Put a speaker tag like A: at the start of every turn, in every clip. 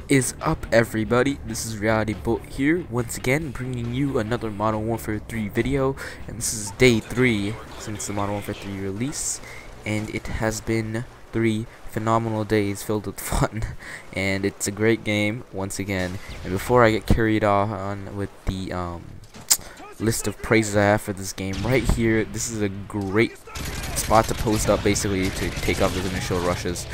A: Is up, everybody? This is RealityBullet here, once again bringing you another Modern Warfare 3 video, and this is day 3 since the Modern Warfare 3 release, and it has been 3 phenomenal days filled with fun, and it's a great game once again. And before I get carried on with the list of praises I have for this game, right here, this is a great spot to post up, basically to take off those initial rushes.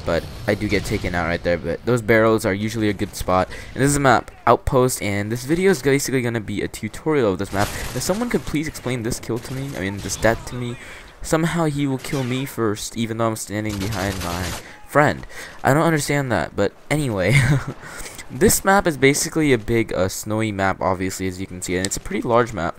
A: But I do get taken out right there, but those barrels are usually a good spot. And this is a map, Outpost, and this video is basically going to be a tutorial of this map. If someone could please explain this kill to me, this death to me. Somehow he will kill me first, even though I'm standing behind my friend. I don't understand that, but anyway. This map is basically a big snowy map, obviously, as you can see, and it's a pretty large map.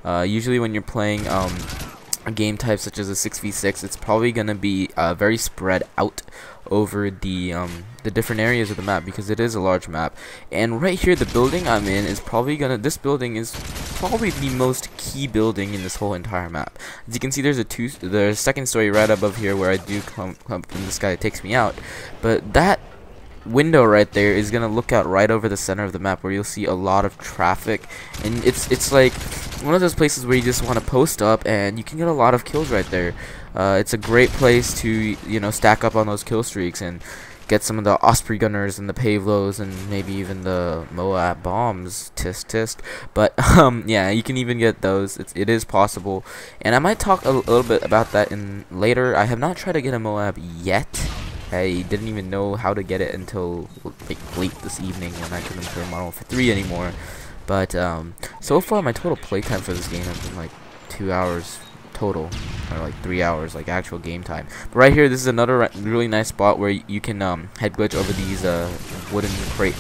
A: Usually when you're playing a game type such as a 6v6, it's probably going to be very spread out over the different areas of the map, because it is a large map. And right here, the building I'm in is probably this building is probably the most key building in this whole entire map. As you can see, there's a second story right above here where I do come and this guy takes me out, but that window right there is gonna look out right over the center of the map, where you'll see a lot of traffic, and it's like one of those places where you just want to post up and you can get a lot of kills right there. It's a great place to, you know, stack up on those kill streaks and get some of the Osprey gunners and the Pavlos and maybe even the Moab bombs. Tisk tisk. But yeah, you can even get those. It is possible, and I might talk a little bit about that in later. I have not tried to get a Moab yet. I didn't even know how to get it until like late this evening when I couldn't play Modern Warfare 3 anymore. But so far my total playtime for this game has been like 2 hours total, or like 3 hours, like actual game time. But right here, this is another really nice spot where you can head glitch over these wooden crate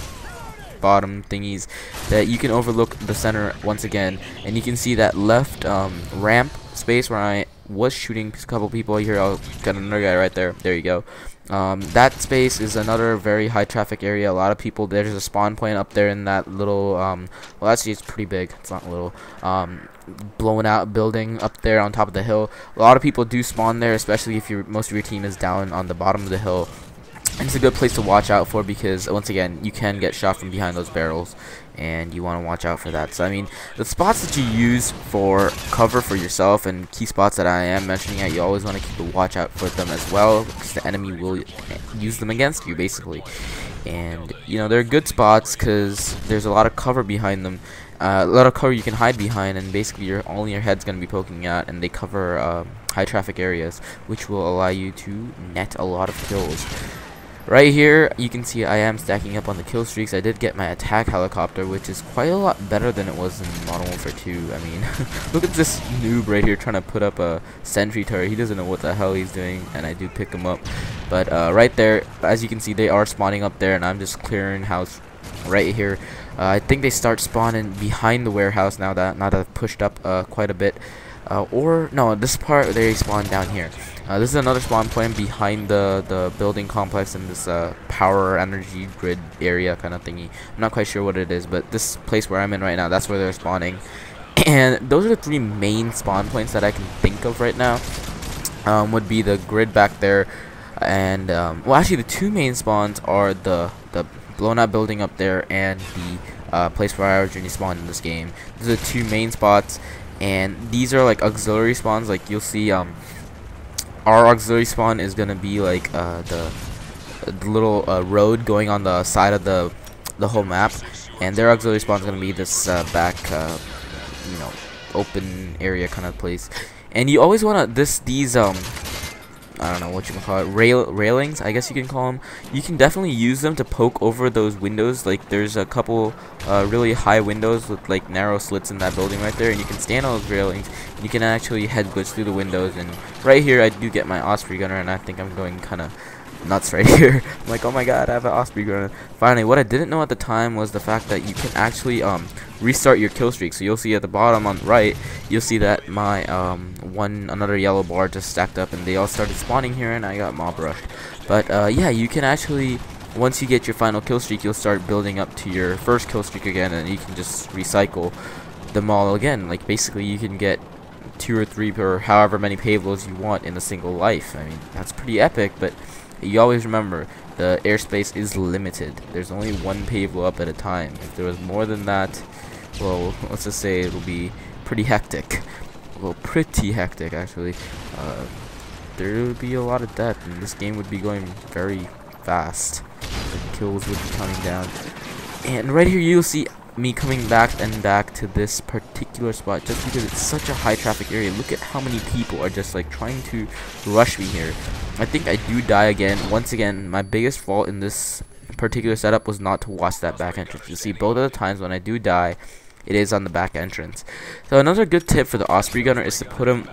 A: bottom thingies that you can overlook the center once again, and you can see that left ramp space where I was shooting a couple people here. I'll got another guy right there. There you go. That space is another very high traffic area. A lot of people. There's a spawn point up there in that little well, actually it's pretty big, it's not little, blown out building up there on top of the hill. A lot of people do spawn there, especially if most of your team is down on the bottom of the hill. And it's a good place to watch out for, because once again, you can get shot from behind those barrels, and you want to watch out for that. So I mean, the spots that you use for cover for yourself and key spots that I am mentioning at, you always want to keep a watch out for them as well, because the enemy will use them against you basically. And you know, they're good spots because there's a lot of cover behind them, a lot of cover you can hide behind, and basically only your head's going to be poking out, and they cover high traffic areas, which will allow you to net a lot of kills. Right here, you can see I am stacking up on the kill streaks. I did get my attack helicopter, which is quite a lot better than it was in Modern Warfare 2. I mean, look at this noob right here trying to put up a sentry turret. He doesn't know what the hell he's doing, and I do pick him up. But right there, as you can see, they are spawning up there, and I'm just clearing house right here. I think they start spawning behind the warehouse now that I've pushed up quite a bit. Or no, this part they spawn down here. This is another spawn point behind the building complex in this power energy grid area kind of thingy. I'm not quite sure what it is, but this place where I'm in right now, that's where they're spawning. And those are the 3 main spawn points that I can think of right now. Would be the grid back there, and well, actually the 2 main spawns are the blown out building up there and the place where I originally spawned in this game. These are the 2 main spots. And these are like auxiliary spawns. Like you'll see, our auxiliary spawn is gonna be like the little road going on the side of the whole map, and their auxiliary spawn is gonna be this back, you know, open area kind of place. And you always wanna these I don't know what you can call it, railings, I guess you can call them. You can definitely use them to poke over those windows. Like there's a couple really high windows with like narrow slits in that building right there, and you can stand on those railings, and you can actually head glitch through the windows. And right here I do get my Osprey gunner, and I think I'm going kind of nuts right here. I'm like, oh my god, I have an Osprey gunner. Finally, what I didn't know at the time was the fact that you can actually restart your kill streak. So you'll see at the bottom on the right, you'll see that my another yellow bar just stacked up, and they all started spawning here, and I got mob rushed. But yeah, you can actually, once you get your final kill streak, you'll start building up to your first kill streak again, and you can just recycle them all again. Like basically you can get 2 or 3 or however many Pavlos you want in a single life. I mean, that's pretty epic, but you always remember the airspace is limited. There's only one pave up at a time. If there was more than that, well, let's just say it'll be pretty hectic. Well, pretty hectic actually. There would be a lot of death, and this game would be going very fast. The kills would be counting down. And right here you'll see me coming back to this particular spot just because it's such a high traffic area. Look at how many people are just like trying to rush me here. I think I do die again. Once again, my biggest fault in this particular setup was not to watch that back entrance. You see, both of the times when I do die, it is on the back entrance. So another good tip for the Osprey gunner is to put them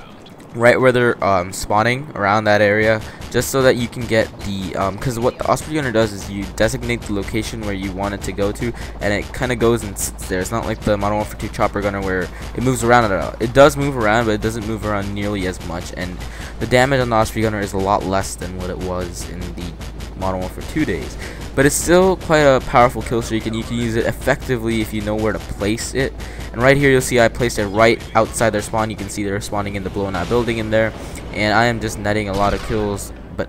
A: right where they're spawning, around that area, just so that you can get the because what the Osprey gunner does is you designate the location where you want it to go to, and it kind of goes and sits there. It's not like the Modern Warfare 2 chopper gunner where it moves around at all. It does move around, but it doesn't move around nearly as much, and the damage on the Osprey gunner is a lot less than what it was in the Modern Warfare 2 days. But it's still quite a powerful kill streak, and you can use it effectively if you know where to place it. And right here you'll see I placed it right outside their spawn. You can see they're spawning in the blown out building in there, and I am just netting a lot of kills, but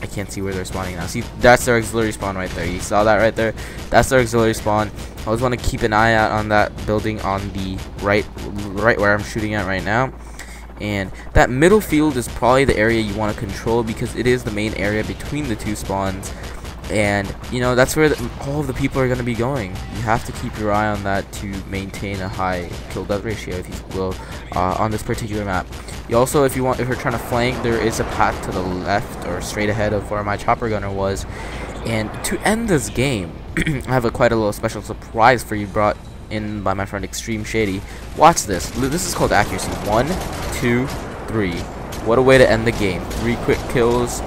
A: I can't see where they're spawning now. See, that's their auxiliary spawn right there. You saw that right there? That's their auxiliary spawn. I always want to keep an eye out on that building on the right where I'm shooting at right now. And that middle field is probably the area you want to control because it is the main area between the two spawns. And you know, that's where all of the people are going to be going. You have to keep your eye on that to maintain a high kill death ratio, if you will, on this particular map. You also, if you're trying to flank, there is a path to the left or straight ahead of where my chopper gunner was. And to end this game, I have quite a little special surprise for you, brought in by my friend Extreme Shady. Watch this. This is called accuracy. 1, 2, 3. What a way to end the game. 3 quick kills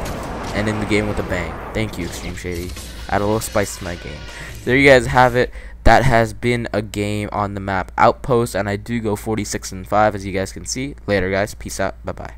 A: and in the game with a bang. Thank you, Extreme Shady. Add a little spice to my game. There you guys have it. That has been a game on the map Outpost, and I do go 46-5, as you guys can see. Later, guys. Peace out. Bye-bye.